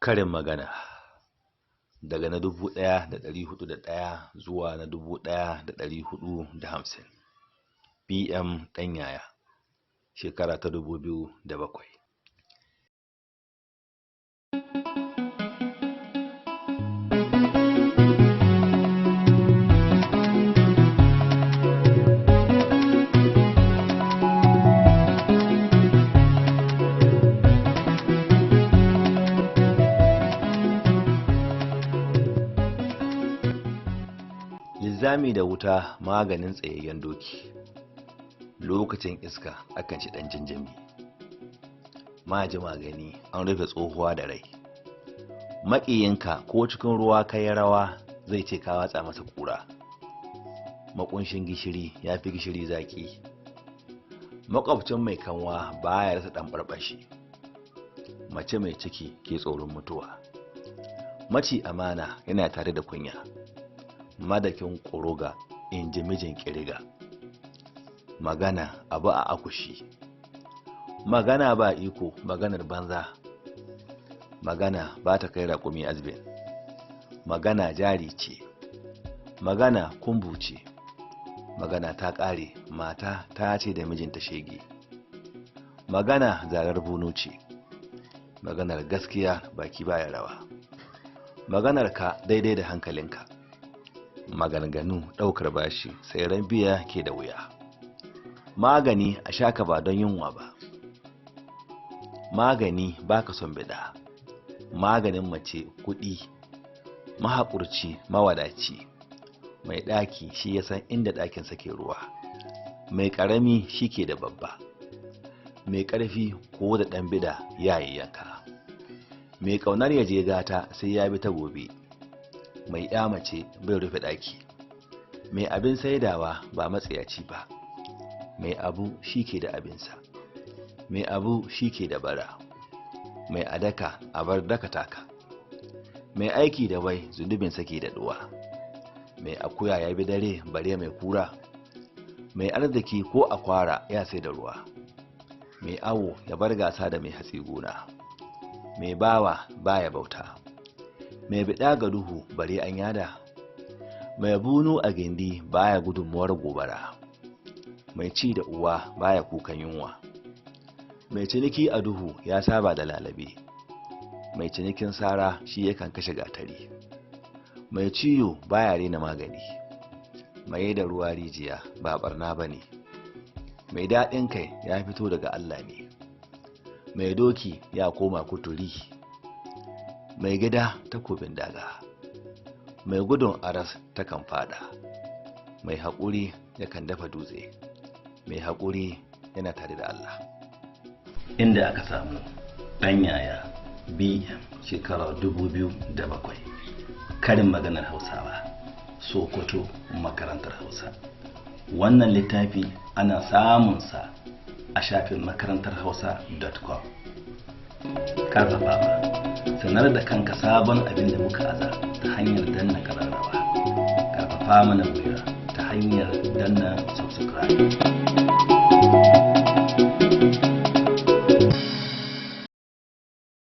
Karin magana daga na 1401 zuwa na 1450. PM Ɗanyaya, shekara ta 2007. Linzami da wuta maganin tsayayyen doki. Lokacin iska akan ci ɗan jinjimi. Maji magani an rufe tsohuwa da rai. Maƙiyinka ko cikin ruwa kai rawa zai ce ka watsa masa ƙura. Maƙunshin gishiri ya fi gishiri zaƙi. Maƙwabcin mai kanwa baya rasa ɗan ɓarɓashi. Mace mai ciki ke tsoron mutuwa. Maci amana yana tare da kunya. Madakin ƙuruga in ji mijin ƙiriga. Magana abu a akushi. Magana ba iko maganar banza. Magana ba ta kai raƙumi azbin. Magana jari ce. Magana kumbu ce. Magana ta ƙare mata ta ce da mijinta shege. Magana zarar bunu ce. Maganar gaskiya baki baya rawa. Maganar ka daidai da hankalinka. Maganganu ɗaukar bashi sai ran biya ke da wuya. Magani a shaka ba don yunwa ba. Magani baka son bida. Maganin mace kuɗi. Mahaƙurci mawadaci. Mai ɗaki shi ya san inda ɗakinsa ke ruwa. Mai ƙarami shi ke da babba. Mai ƙarfi ko da ɗan bida ya yi yanka. Mai ƙaunar ya je gata sai ya bi ta gobe. Mai mace bai rufe ɗaki. Mai abin saidawa ba matsayaci ba. Mai abu shi ke da abinsa. Mai abu shi ke da bara. Mai adaka a bar daka taka. Mai aiki da wai zunubinsa ke da ɗuwa. Mai akuya ya bi dare bare mai kura. Mai arziki ko akwara ya sai da ruwa. Mai awo ya bar gasa da mai hatsi gona. Mai bawa baya bauta. Mai biɗa ga duhu bare an yada. Mai bunu a gindi baya gudunmuwar gobara. Mai ci da uwa baya kukan yunwa. Mai ciniki a duhu ya saba da lalabe. Mai cinikin sara shi yakan kashe gatari. Mai ciyo baya rena magani. Mai da ruwa rijiya ba barna bane. Mai daɗin kai ya fito daga Allah ne. Mai doki ya koma kuturi. Mai gida takobin daga. Mai gudun aras takan fada. Mai haƙuri yakan dafa dutse. Mai haƙuri yana tare da Allah. Inda aka samu Ɗanyaya BM shekara 2007. Karin maganar Hausawa, Sokoto makarantar Hausa. Wannan littafi ana samunsa a shafin makarantarhausa.com. Karfafawa, sanar da kanka sabon abin da muka aza ta hanyar danna kararrawa. Karfafa mana gwiwa ta hanyar danna subscribe.